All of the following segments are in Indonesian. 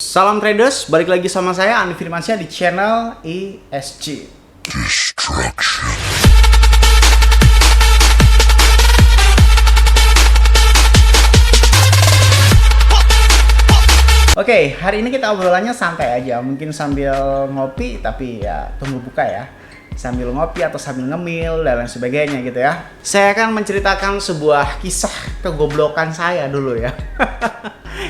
Salam traders, balik lagi sama saya Andi Firmansyah di channel ESG. Oke, hari ini kita obrolannya santai aja, mungkin sambil ngopi, tapi ya tunggu buka ya. Sambil ngopi atau sambil ngemil dan lain sebagainya gitu ya. Saya akan menceritakan sebuah kisah kegoblokan saya dulu ya.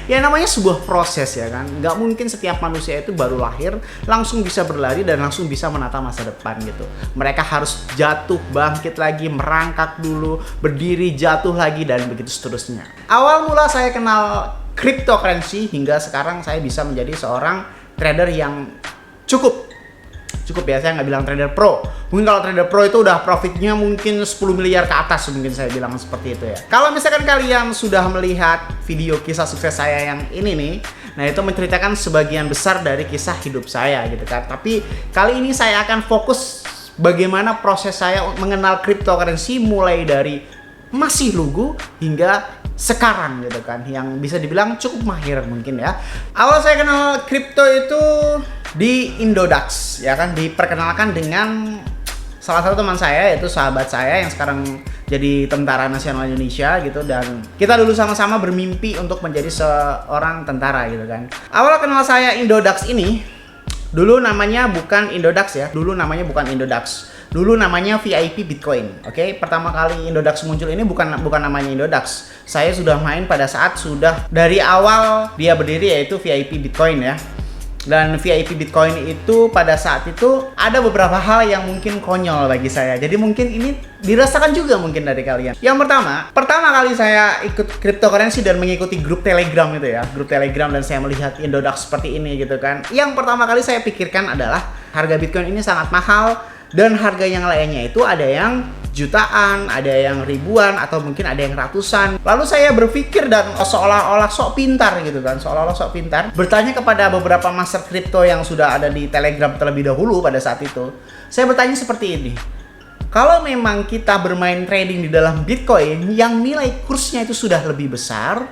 Ya namanya sebuah proses ya kan. Nggak mungkin setiap manusia itu baru lahir langsung bisa berlari dan langsung bisa menata masa depan gitu. Mereka harus jatuh, bangkit lagi, merangkak dulu, berdiri, jatuh lagi, dan begitu seterusnya. Awal mula saya kenal cryptocurrency hingga sekarang saya bisa menjadi seorang trader yang cukup ya, saya nggak bilang trader pro. Mungkin kalau trader pro itu udah profitnya mungkin 10 miliar ke atas, mungkin saya bilang seperti itu ya. Kalau misalkan kalian sudah melihat video kisah sukses saya yang ini nih, nah itu menceritakan sebagian besar dari kisah hidup saya gitu kan. Tapi kali ini saya akan fokus bagaimana proses saya mengenal cryptocurrency mulai dari masih lugu hingga sekarang gitu kan, yang bisa dibilang cukup mahir mungkin ya. Awal saya kenal kripto itu di Indodax ya kan, diperkenalkan dengan salah satu teman saya, yaitu sahabat saya yang sekarang jadi Tentara Nasional Indonesia gitu, dan kita dulu sama-sama bermimpi untuk menjadi seorang tentara gitu kan. Awal kenal saya Indodax ini, dulu namanya bukan Indodax ya, dulu namanya VIP Bitcoin. Oke, pertama kali Indodax muncul ini bukan namanya Indodax. Saya sudah main pada saat sudah dari awal dia berdiri, yaitu VIP Bitcoin ya. Dan VIP Bitcoin itu pada saat itu ada beberapa hal yang mungkin konyol bagi saya. Jadi mungkin ini dirasakan juga mungkin dari kalian. Yang pertama kali saya ikut cryptocurrency dan mengikuti grup Telegram itu ya. Grup Telegram, dan saya melihat Indodax seperti ini gitu kan. Yang pertama kali saya pikirkan adalah harga Bitcoin ini sangat mahal, dan harga yang lainnya itu ada yang jutaan, ada yang ribuan, atau mungkin ada yang ratusan. Lalu saya berpikir dan seolah-olah sok pintar gitu kan, bertanya kepada beberapa master kripto yang sudah ada di Telegram terlebih dahulu pada saat itu. Saya bertanya seperti ini: kalau memang kita bermain trading di dalam Bitcoin yang nilai kursnya itu sudah lebih besar,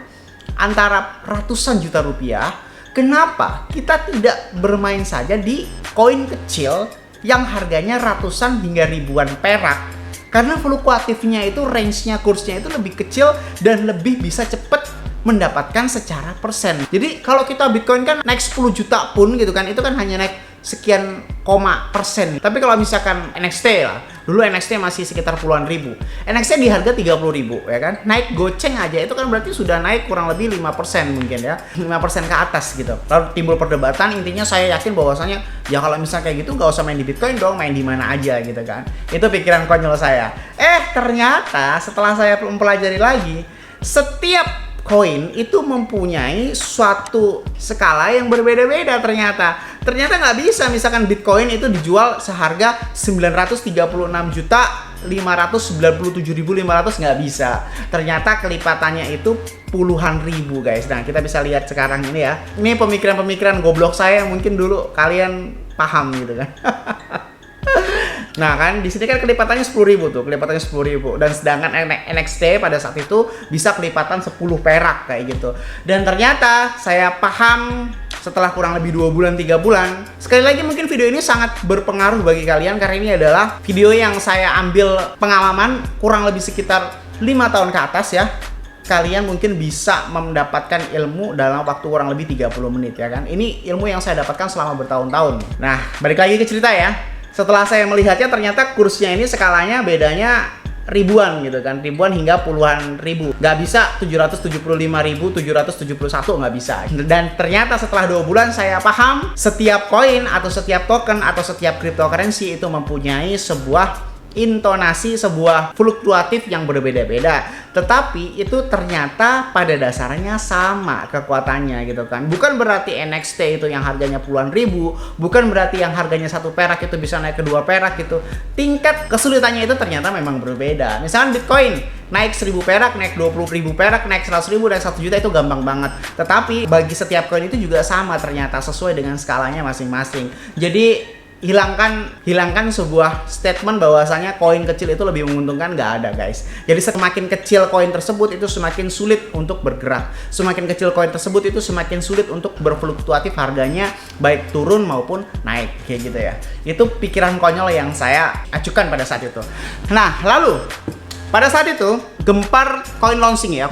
antara ratusan juta rupiah, kenapa kita tidak bermain saja di koin kecil yang harganya ratusan hingga ribuan perak? Karena fluktuatifnya itu, range-nya, kursnya itu lebih kecil dan lebih bisa cepat mendapatkan secara persen. Jadi kalau kita Bitcoin kan naik 10 juta pun gitu kan, itu kan hanya naik sekian persen. Tapi kalau misalkan NXT lah, dulu NXT masih sekitar puluhan ribu, NXT di harga 30 ribu ya kan, naik goceng aja itu kan berarti sudah naik kurang lebih 5% mungkin ya, 5% ke atas gitu. Lalu timbul perdebatan, intinya saya yakin bahwasanya ya kalau misalnya kayak gitu nggak usah main di Bitcoin dong, main di mana aja gitu kan. Itu pikiran konyol saya. Ternyata setelah saya mempelajari lagi, setiap koin itu mempunyai suatu skala yang berbeda-beda. Ternyata nggak bisa misalkan Bitcoin itu dijual seharga 936.597.500, nggak bisa. Ternyata kelipatannya itu puluhan ribu guys. Nah kita bisa lihat sekarang ini ya, ini pemikiran-pemikiran goblok saya yang mungkin dulu kalian paham gitu kan. Nah kan di sini kan kelipatannya 10.000 tuh, dan sedangkan NXT pada saat itu bisa kelipatan 10 perak kayak gitu. Dan ternyata saya paham setelah kurang lebih 2 bulan 3 bulan. Sekali lagi mungkin video ini sangat berpengaruh bagi kalian karena ini adalah video yang saya ambil pengalaman kurang lebih sekitar 5 tahun ke atas ya. Kalian mungkin bisa mendapatkan ilmu dalam waktu kurang lebih 30 menit ya kan. Ini ilmu yang saya dapatkan selama bertahun-tahun. Nah, balik lagi ke cerita ya. Setelah saya melihatnya, ternyata kursnya ini skalanya bedanya ribuan gitu kan, ribuan hingga puluhan ribu. Nggak bisa 775.771, nggak bisa. Dan ternyata setelah 2 bulan saya paham, setiap koin atau setiap token atau setiap cryptocurrency itu mempunyai sebuah intonasi, sebuah fluktuatif yang berbeda-beda, tetapi itu ternyata pada dasarnya sama kekuatannya gitu kan. Bukan berarti NXT itu yang harganya puluhan ribu, bukan berarti yang harganya 1 perak itu bisa naik ke 2 perak gitu. Tingkat kesulitannya itu ternyata memang berbeda. Misalkan Bitcoin naik 1000 perak, naik 20.000 perak, naik 100.000, naik 1 juta itu gampang banget. Tetapi bagi setiap koin itu juga sama ternyata, sesuai dengan skalanya masing-masing. Jadi hilangkan sebuah statement bahwasanya koin kecil itu lebih menguntungkan, nggak ada guys. Jadi semakin kecil koin tersebut itu semakin sulit untuk bergerak, semakin kecil koin tersebut itu semakin sulit untuk berfluktuatif harganya, baik turun maupun naik kayak gitu ya. Itu pikiran konyol yang saya acukan pada saat itu. Nah lalu pada saat itu gempar coin launching ya,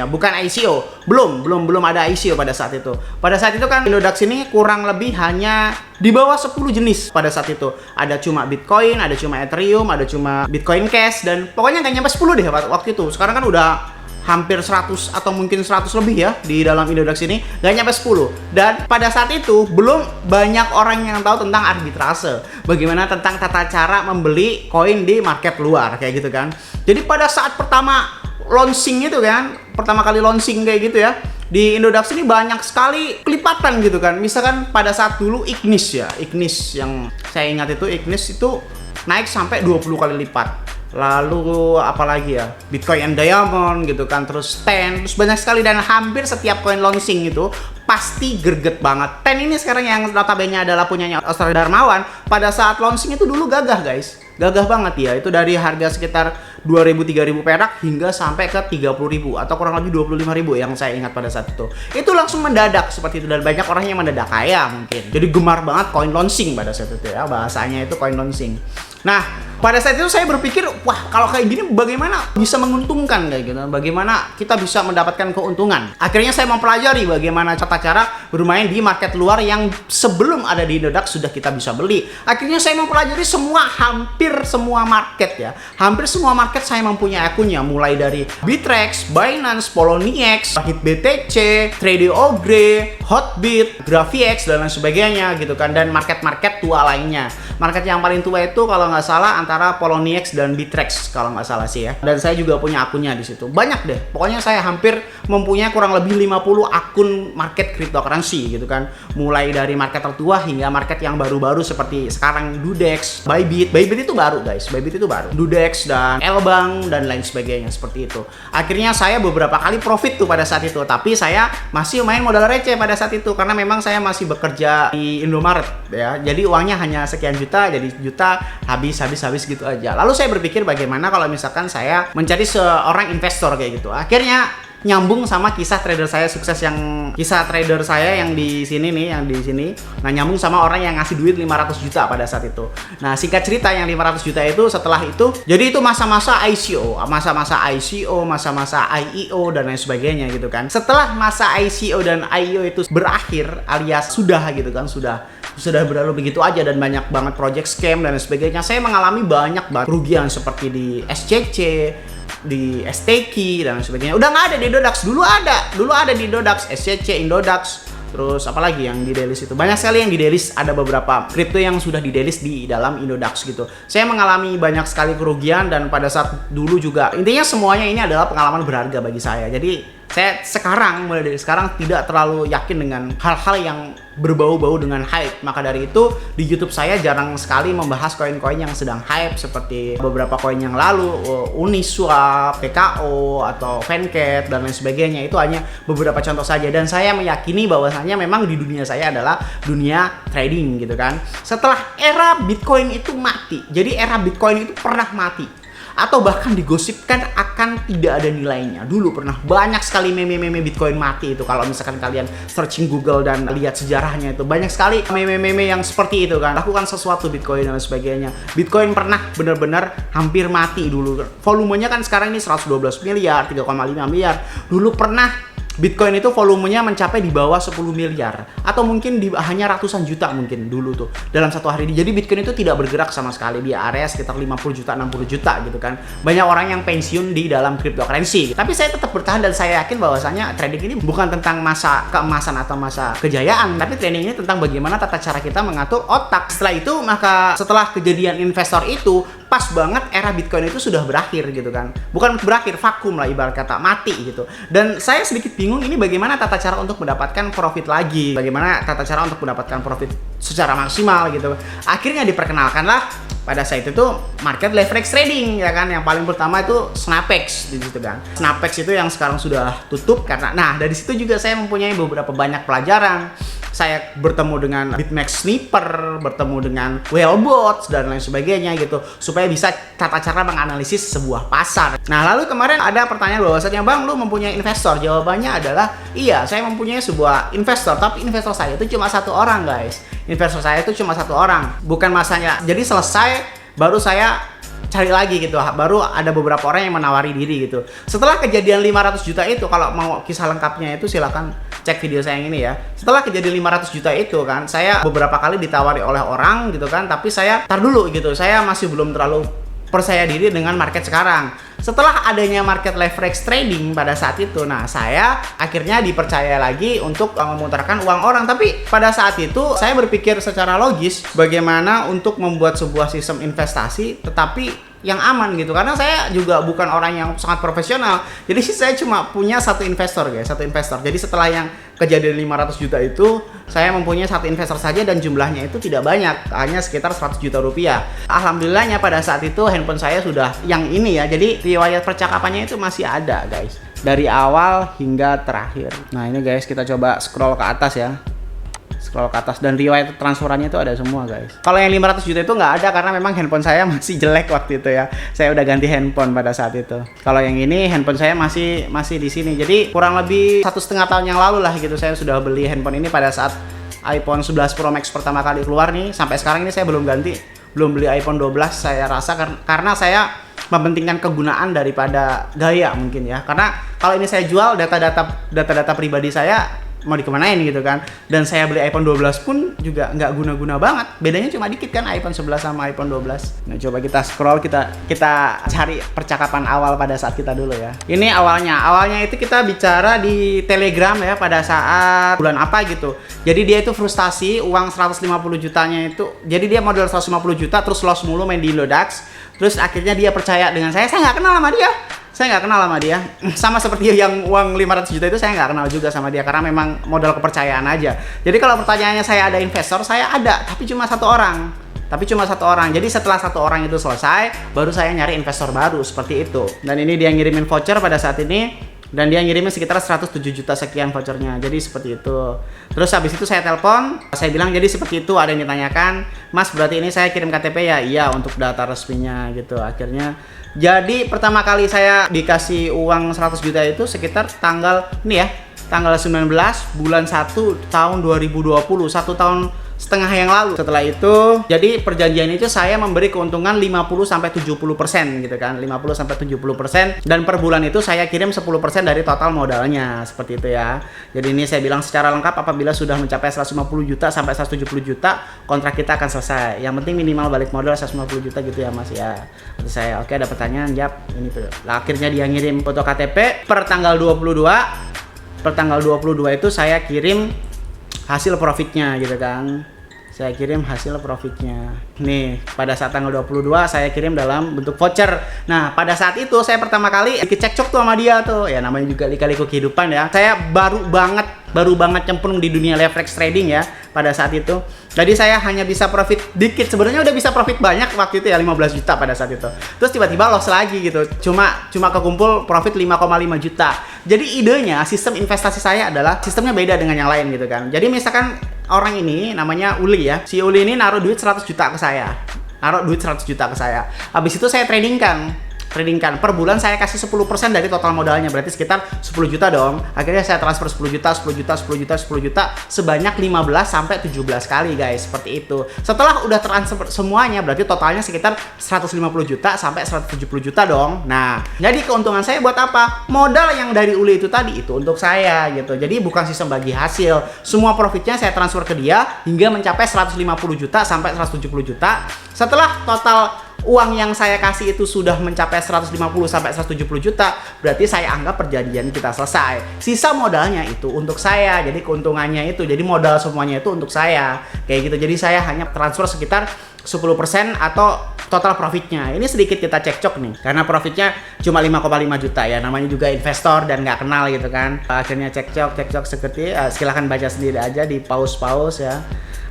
bukan ICO. Belum ada ICO pada saat itu. Pada saat itu kan Indodax ini kurang lebih hanya di bawah 10 jenis pada saat itu. Ada cuma Bitcoin, ada cuma Ethereum, ada cuma Bitcoin Cash, dan pokoknya nggak nyampe 10 deh waktu itu. Sekarang kan udah hampir 100 atau mungkin 100 lebih ya di dalam Indodax ini, nggak nyampe 10. Dan pada saat itu belum banyak orang yang tahu tentang arbitrase, bagaimana tentang tata cara membeli koin di market luar kayak gitu kan. Jadi pada saat pertama launching itu kan, pertama kali launching kayak gitu ya, di Indodax ini banyak sekali kelipatan gitu kan. Misalkan pada saat dulu Ignis yang saya ingat itu, Ignis itu naik sampai 20 kali lipat. Lalu apalagi ya, Bitcoin and Diamond gitu kan, terus TEN, terus banyak sekali, dan hampir setiap koin launching itu pasti greget banget. TEN ini sekarang yang notabene adalah punyanya Australia Darmawan, pada saat launching itu dulu gagah guys, gagah banget ya. Itu dari harga sekitar 2.000-3.000 perak hingga sampai ke 30.000 atau kurang lebih 25.000 yang saya ingat pada saat itu. Itu langsung mendadak seperti itu, dan banyak orang yang mendadak kaya mungkin. Jadi gemar banget koin launching pada saat itu ya, bahasanya itu koin launching. Nah, pada saat itu saya berpikir, wah kalau kayak gini bagaimana bisa menguntungkan kayak gitu, bagaimana kita bisa mendapatkan keuntungan. Akhirnya saya mempelajari bagaimana tata cara bermain di market luar yang sebelum ada di Indodax sudah kita bisa beli. Akhirnya saya mempelajari hampir semua market ya, hampir semua market saya mempunyai akunnya, mulai dari Bittrex, Binance, Poloniex, BTC, TradeOgre, Hotbit, Graphics, dan lain sebagainya gitu kan, dan market-market tua lainnya. Market yang paling tua itu kalau nggak salah antara Poloniex dan Bittrex kalau nggak salah sih ya. Dan saya juga punya akunnya di situ. Banyak deh. Pokoknya saya hampir mempunyai kurang lebih 50 akun market cryptocurrency gitu kan. Mulai dari market tertua hingga market yang baru-baru seperti sekarang Dudex, Bybit. Bybit itu baru guys. Bybit itu baru. Dudex dan Elbank dan lain sebagainya seperti itu. Akhirnya saya beberapa kali profit tuh pada saat itu. Tapi saya masih main modal receh pada saat itu karena memang saya masih bekerja di Indomaret ya. Jadi uangnya hanya sekian juta, jadi juta habis gitu aja. Lalu saya berpikir bagaimana kalau misalkan saya mencari seorang investor kayak gitu. Akhirnya nyambung sama kisah trader saya sukses, yang kisah trader saya yang di sini nih, yang di sini. Nah, nyambung sama orang yang ngasih duit 500 juta pada saat itu. Nah, singkat cerita yang 500 juta itu setelah itu, jadi itu masa-masa ICO, masa-masa IEO dan lain sebagainya gitu kan. Setelah masa ICO dan IEO itu berakhir alias sudah gitu kan, sudah berlalu begitu aja dan banyak banget project scam dan lain sebagainya. Saya mengalami banyak banget kerugian seperti di SCC, di STK dan sebagainya. Udah nggak ada di Indodax. Dulu ada di Indodax, SCC, Indodax, terus apalagi yang di delist itu. Banyak sekali yang di delist, ada beberapa kripto yang sudah di delist di dalam Indodax gitu. Saya mengalami banyak sekali kerugian, dan pada saat dulu juga, intinya semuanya ini adalah pengalaman berharga bagi saya. Jadi saya mulai dari sekarang tidak terlalu yakin dengan hal-hal yang berbau-bau dengan hype. Maka dari itu di YouTube saya jarang sekali membahas koin-koin yang sedang hype seperti beberapa koin yang lalu, Uniswap, PKO atau Vencat dan lain sebagainya. Itu hanya beberapa contoh saja, dan saya meyakini bahwasanya memang di dunia saya adalah dunia trading gitu kan. Setelah era Bitcoin itu mati, jadi era Bitcoin itu pernah mati atau bahkan digosipkan akan tidak ada nilainya. Dulu pernah banyak sekali meme-meme Bitcoin mati itu. Kalau misalkan kalian searching Google dan lihat sejarahnya, itu banyak sekali meme-meme yang seperti itu kan. Lakukan sesuatu Bitcoin dan sebagainya. Bitcoin pernah benar-benar hampir mati dulu. Volumenya kan sekarang ini 112 miliar, 3,5 miliar. Dulu pernah Bitcoin itu volumenya mencapai di bawah 10 miliar atau mungkin hanya ratusan juta mungkin dulu tuh dalam satu hari. Jadi Bitcoin itu tidak bergerak sama sekali di area sekitar 50 juta, 60 juta gitu kan. Banyak orang yang pensiun di dalam cryptocurrency. Tapi saya tetap bertahan, dan saya yakin bahwasanya trading ini bukan tentang masa keemasan atau masa kejayaan, tapi trading ini tentang bagaimana tata cara kita mengatur otak. Setelah itu, maka setelah kejadian investor itu, pas banget era Bitcoin itu sudah berakhir gitu kan. Bukan berakhir, vakum lah ibarat kata, mati gitu. Dan saya sedikit bingung ini bagaimana tata cara untuk mendapatkan profit lagi. Bagaimana tata cara untuk mendapatkan profit secara maksimal gitu. Akhirnya diperkenalkanlah pada saat itu market leverage trading ya kan. Yang paling pertama itu Snapex di situ kan. Snapex itu yang sekarang sudah tutup karena dari situ juga saya mempunyai beberapa banyak pelajaran. Saya bertemu dengan BitMEX Sniper, bertemu dengan Whale-bots dan lain sebagainya gitu, supaya bisa tata cara menganalisis sebuah pasar. Nah, lalu kemarin ada pertanyaan bahwasanya, Bang, lu mempunyai investor? Jawabannya adalah iya, saya mempunyai sebuah investor, tapi investor saya itu cuma satu orang, guys. Investor saya itu cuma satu orang, bukan masanya. Jadi selesai baru saya cari lagi gitu, baru ada beberapa orang yang menawari diri gitu. Setelah kejadian 500 juta itu, kalau mau kisah lengkapnya itu silakan cek video saya yang ini ya. Setelah kejadian 500 juta itu kan, saya beberapa kali ditawari oleh orang gitu kan, tapi saya tar dulu gitu, saya masih belum terlalu percaya diri dengan market sekarang. Setelah adanya market leverage trading pada saat itu, nah saya akhirnya dipercaya lagi untuk memutarkan uang orang. Tapi pada saat itu saya berpikir secara logis bagaimana untuk membuat sebuah sistem investasi tetapi yang aman gitu, karena saya juga bukan orang yang sangat profesional. Jadi saya cuma punya satu investor, guys, satu investor. Jadi setelah yang kejadian 500 juta itu, saya mempunyai satu investor saja dan jumlahnya itu tidak banyak, hanya sekitar 100 juta rupiah. Alhamdulillahnya pada saat itu handphone saya sudah yang ini ya, jadi riwayat percakapannya itu masih ada, guys, dari awal hingga terakhir. Nah ini guys, kita coba scroll ke atas ya, scroll ke atas, dan riwayat transferannya itu ada semua, guys. Kalau yang 500 juta itu nggak ada karena memang handphone saya masih jelek waktu itu ya. Saya udah ganti handphone pada saat itu. Kalau yang ini handphone saya masih di sini. Jadi kurang lebih 1,5 tahun yang lalu lah gitu saya sudah beli handphone ini pada saat iPhone 11 Pro Max pertama kali keluar nih. Sampai sekarang ini saya belum ganti, belum beli iPhone 12. Saya rasa karena saya mementingkan kegunaan daripada gaya mungkin ya. Karena kalau ini saya jual, data-data pribadi saya mau dikemanain gitu kan. Dan saya beli iPhone 12 pun juga nggak guna-guna banget. Bedanya cuma dikit kan iPhone 11 sama iPhone 12. Nah coba kita scroll, kita cari percakapan awal pada saat kita dulu ya. Ini awalnya itu kita bicara di Telegram ya, pada saat bulan apa gitu. Jadi dia itu frustasi uang 150 jutanya itu. Jadi dia modal 150 juta terus loss mulu main di Indodax. Terus akhirnya dia percaya dengan saya nggak kenal sama dia. Saya nggak kenal sama dia, sama seperti yang uang 500 juta itu saya nggak kenal juga sama dia, karena memang modal kepercayaan aja. Jadi kalau pertanyaannya saya ada investor, saya ada, tapi cuma satu orang. Jadi setelah satu orang itu selesai, baru saya nyari investor baru, seperti itu. Dan ini dia ngirimin voucher pada saat ini, dan dia ngirimin sekitar 107 juta sekian vouchernya. Jadi seperti itu. Terus habis itu saya telepon, saya bilang jadi seperti itu, ada yang ditanyakan, Mas berarti ini saya kirim KTP ya? Iya, untuk data resminya gitu. Akhirnya jadi pertama kali saya dikasih uang 100 juta itu sekitar tanggal 19 bulan 1 tahun 2020, 1 tahun setengah yang lalu. Setelah itu, jadi perjanjian itu saya memberi keuntungan 50-70% gitu kan, 50-70%, dan per bulan itu saya kirim 10% dari total modalnya, seperti itu ya. Jadi ini saya bilang secara lengkap, apabila sudah mencapai 150 juta sampai 170 juta, kontrak kita akan selesai. Yang penting minimal balik modal 150 juta gitu ya Mas ya. Terus saya, oke, ada pertanyaan, jawab ini tuh. Nah, akhirnya dia ngirim foto KTP per tanggal 22. Per tanggal 22 itu saya kirim hasil profitnya gitu kan. Saya kirim hasil profitnya. Nih, pada saat tanggal 22 saya kirim dalam bentuk voucher. Nah, pada saat itu saya pertama kali dicekcok tuh sama dia tuh. Ya namanya juga lika-liku kehidupan ya. Saya baru banget cemplung di dunia leverage trading ya pada saat itu. Jadi saya hanya bisa profit dikit. Sebenarnya udah bisa profit banyak waktu itu ya, 15 juta pada saat itu. Terus tiba-tiba loss lagi gitu. Cuma kekumpul profit 5,5 juta. Jadi idenya sistem investasi saya adalah sistemnya beda dengan yang lain gitu kan. Jadi misalkan orang ini namanya Uli ya. Si Uli ini naruh duit 100 juta ke saya. Habis itu saya tradingkan per bulan saya kasih 10% dari total modalnya, berarti sekitar 10 juta dong. Akhirnya saya transfer 10 juta sebanyak 15 sampai 17 kali guys, seperti itu. Setelah udah transfer semuanya, berarti totalnya sekitar 150 juta sampai 170 juta dong. Nah, jadi keuntungan saya buat apa? Modal yang dari Uli itu tadi itu untuk saya gitu. Jadi bukan sistem bagi hasil. Semua profitnya saya transfer ke dia hingga mencapai 150 juta sampai 170 juta. Setelah total uang yang saya kasih itu sudah mencapai 150 sampai 170 juta, berarti saya anggap perjanjian kita selesai. Sisa modalnya itu untuk saya, jadi keuntungannya itu, jadi modal semuanya itu untuk saya, kayak gitu. Jadi saya hanya transfer sekitar 10% atau total profitnya. Ini sedikit kita cekcok nih, karena profitnya cuma 5,5 juta ya, namanya juga investor dan nggak kenal gitu kan. Akhirnya cekcok seperti silahkan baca sendiri aja di pause ya.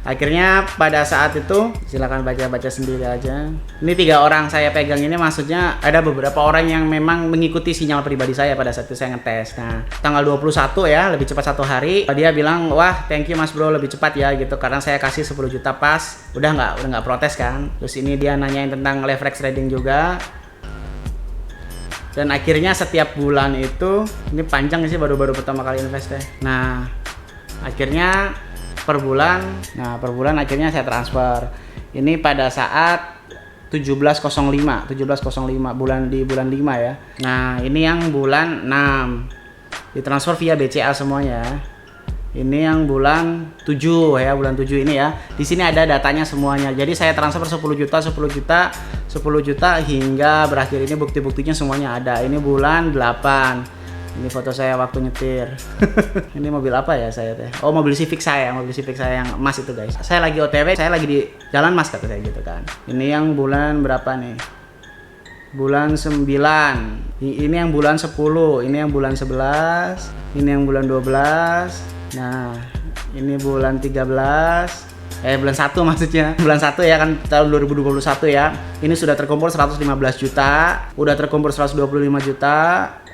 Akhirnya pada saat itu, silakan baca-baca sendiri aja. Ini 3 orang saya pegang ini, maksudnya ada beberapa orang yang memang mengikuti sinyal pribadi saya pada saat itu saya ngetes. Nah, tanggal 21 ya, lebih cepat 1 hari. Dia bilang, wah thank you mas bro, lebih cepat ya gitu, karena saya kasih 10 juta pas. Udah nggak protes kan. Terus ini dia nanyain tentang leverage trading juga. Dan akhirnya setiap bulan itu, ini panjang sih baru pertama kali invest deh. Nah, akhirnya per bulan akhirnya saya transfer. Ini pada saat 17.05 bulan 5 ya. Nah, ini yang bulan 6. Ditransfer via BCA semuanya. Ini yang bulan 7 ya, bulan 7 ini ya. Di sini ada datanya semuanya. Jadi saya transfer 10 juta hingga berakhir ini bukti-buktinya semuanya ada. Ini bulan 8. Ini foto saya waktu nyetir. Ini mobil apa ya saya teh? Oh, mobil Civic saya yang emas itu guys. Saya lagi OTW, saya lagi di jalan mas kata saya gitu kan. Ini yang bulan berapa nih? Bulan 9. Ini yang bulan 10, ini yang bulan 11, ini yang bulan 12. Nah, ini bulan 13. Bulan 1 maksudnya. Bulan 1 ya kan, tahun 2021 ya. Ini sudah terkumpul 115 juta, udah terkumpul 125 juta.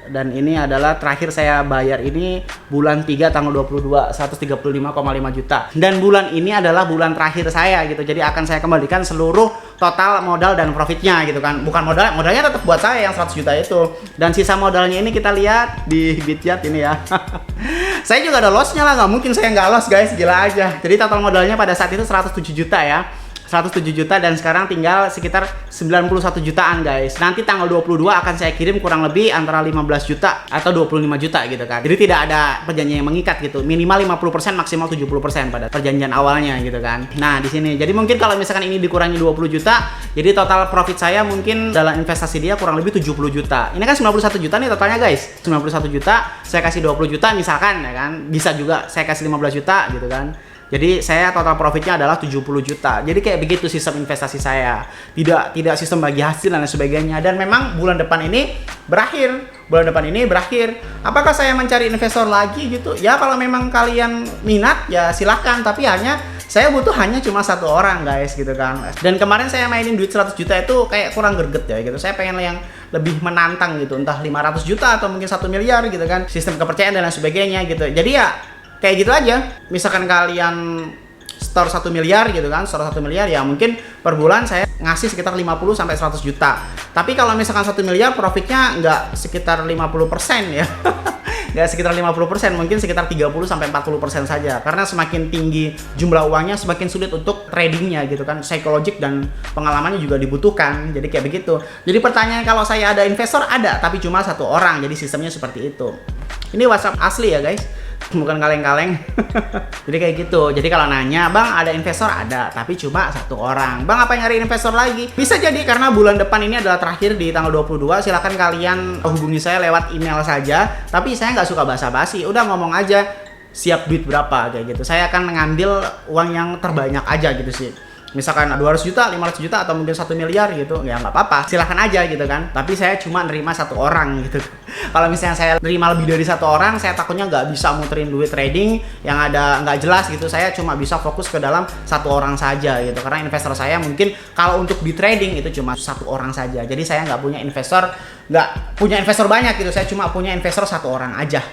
Dan ini adalah terakhir saya bayar ini bulan 3 tanggal 22 135,5 juta. Dan bulan ini adalah bulan terakhir saya gitu. Jadi akan saya kembalikan seluruh total modal dan profitnya gitu kan. Bukan modalnya tetap buat saya yang 100 juta itu. Dan sisa modalnya ini kita lihat di Bityat ini ya. Saya juga ada lossnya lah, nggak mungkin saya nggak loss guys, gila aja. Jadi total modalnya pada saat itu 107 juta ya. 107 juta dan sekarang tinggal sekitar 91 jutaan guys. Nanti tanggal 22 akan saya kirim kurang lebih antara 15 juta atau 25 juta gitu kan. Jadi tidak ada perjanjian yang mengikat gitu. Minimal 50%, maksimal 70% pada perjanjian awalnya gitu kan. Nah, di sini. Jadi mungkin kalau misalkan ini dikurangi 20 juta, jadi total profit saya mungkin dalam investasi dia kurang lebih 70 juta. Ini kan 91 juta nih totalnya guys. 91 juta, saya kasih 20 juta misalkan ya kan. Bisa juga saya kasih 15 juta gitu kan. Jadi saya total profitnya adalah 70 juta. Jadi kayak begitu sistem investasi saya. Tidak sistem bagi hasil dan sebagainya. Dan memang bulan depan ini berakhir. Apakah saya mencari investor lagi gitu? Ya kalau memang kalian minat ya silahkan. Tapi saya butuh hanya cuma 1 orang guys gitu kan. Dan kemarin saya mainin duit 100 juta itu kayak kurang greget ya gitu. Saya pengen yang lebih menantang gitu. Entah 500 juta atau mungkin 1 miliar gitu kan. Sistem kepercayaan dan lain sebagainya gitu. Jadi ya kayak gitu aja. Misalkan kalian store 1 miliar gitu kan, store 1 miliar ya mungkin per bulan saya ngasih sekitar 50 sampai 100 juta. Tapi kalau misalkan 1 miliar profitnya nggak sekitar 50% ya. Nggak sekitar 50%, mungkin sekitar 30 sampai 40% saja. Karena semakin tinggi jumlah uangnya semakin sulit untuk tradingnya gitu kan. Psikologik dan pengalamannya juga dibutuhkan. Jadi kayak begitu. Jadi pertanyaan kalau saya ada investor ada, tapi cuma 1 orang. Jadi sistemnya seperti itu. Ini WhatsApp asli ya guys, bukan kaleng-kaleng. Jadi kayak gitu. Jadi kalau nanya, bang ada investor ada, tapi cuma 1 orang. Bang apa yang nyari investor lagi? Bisa jadi karena bulan depan ini adalah terakhir di tanggal 22. Silakan kalian hubungi saya lewat email saja. Tapi saya nggak suka basa-basi. Udah ngomong aja siap duit berapa kayak gitu. Saya akan mengambil uang yang terbanyak aja gitu sih. Misalkan 200 juta, 500 juta atau mungkin 1 miliar gitu, ya nggak apa-apa, silahkan aja gitu kan. Tapi saya cuma nerima 1 orang gitu. Kalau misalnya saya nerima lebih dari 1 orang, saya takutnya nggak bisa muterin duit trading yang ada nggak jelas gitu. Saya cuma bisa fokus ke dalam 1 orang saja gitu. Karena investor saya mungkin kalau untuk di trading itu cuma 1 orang saja. Jadi saya nggak punya investor banyak gitu. Saya cuma punya investor 1 orang aja.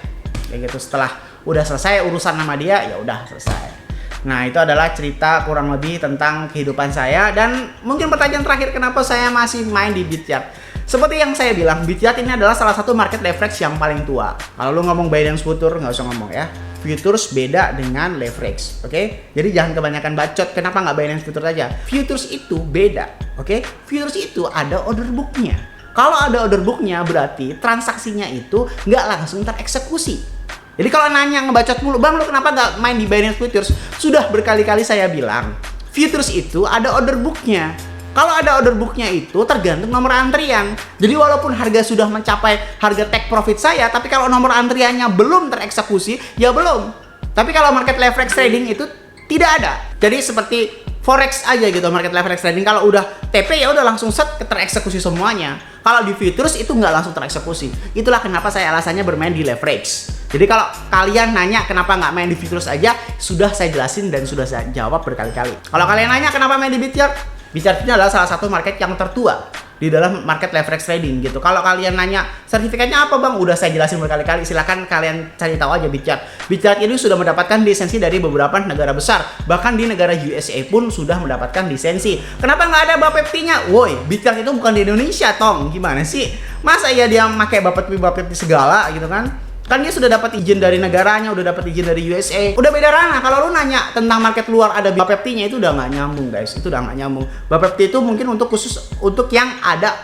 Kayak gitu. Setelah udah selesai urusan nama dia, ya udah selesai. Nah, itu adalah cerita kurang lebih tentang kehidupan saya. Dan mungkin pertanyaan terakhir, kenapa saya masih main di Bityat? Seperti yang saya bilang, Bityat ini adalah salah satu market leverage yang paling tua. Kalau lu ngomong Binance Future, nggak usah ngomong ya. Futures beda dengan leverage, oke? Jadi jangan kebanyakan bacot. Kenapa nggak Binance Future aja? Futures itu beda, oke? Futures itu ada order booknya. Kalau ada order booknya, berarti transaksinya itu nggak langsung tereksekusi. Jadi kalau nanya ngebacot mulu, bang lu kenapa nggak main di Binance Futures? Sudah berkali-kali saya bilang, Futures itu ada order booknya. Kalau ada order booknya itu tergantung nomor antrian. Jadi walaupun harga sudah mencapai harga take profit saya, tapi kalau nomor antriannya belum tereksekusi, ya belum. Tapi kalau market leverage trading itu tidak ada. Jadi seperti forex aja gitu, market leverage trading. Kalau udah TP ya udah langsung set tereksekusi semuanya. Kalau di futures itu nggak langsung tereksekusi. Itulah kenapa saya alasannya bermain di leverage. Jadi kalau kalian nanya kenapa nggak main di futures aja, sudah saya jelasin dan sudah saya jawab berkali-kali. Kalau kalian nanya kenapa main di Bitchart, Bitchart ini adalah salah satu market yang tertua di dalam market leverage trading gitu. Kalau kalian nanya sertifikatnya apa bang, udah saya jelasin berkali-kali. Silahkan kalian cari tahu aja Bitchart. Bitchart ini sudah mendapatkan lisensi dari beberapa negara besar, bahkan di negara USA pun sudah mendapatkan lisensi. Kenapa nggak ada Bapepti-nya? Woi, Bitchart itu bukan di Indonesia, Tong. Gimana sih? Masa ya dia pakai Bapepti segala gitu kan? Kan dia sudah dapat izin dari negaranya, udah dapat izin dari USA. Udah beda ranah. Kalau lu nanya tentang market luar ada Bapepti-nya, itu udah nggak nyambung guys. Itu udah nggak nyambung. Bapepti itu mungkin untuk khusus untuk yang ada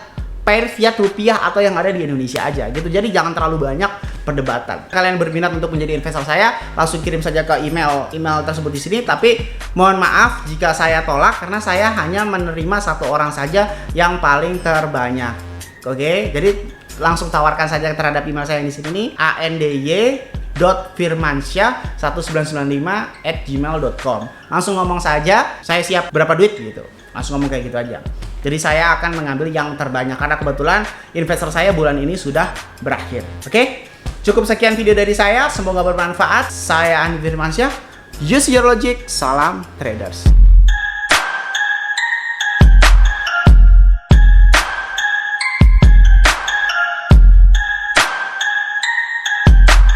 pair fiat rupiah atau yang ada di Indonesia aja gitu. Jadi jangan terlalu banyak perdebatan. Kalian berminat untuk menjadi investor saya, langsung kirim saja ke email tersebut di sini. Tapi mohon maaf jika saya tolak karena saya hanya menerima satu orang saja yang paling terbanyak. Oke, jadi langsung tawarkan saja terhadap email saya yang di sini nih, andy.firmansyah1995@gmail.com. Langsung ngomong saja, saya siap berapa duit gitu. Langsung ngomong kayak gitu aja. Jadi saya akan mengambil yang terbanyak karena kebetulan investor saya bulan ini sudah berakhir. Oke? Cukup sekian video dari saya, semoga bermanfaat. Saya Andy Firmansyah. Use your logic. Salam traders.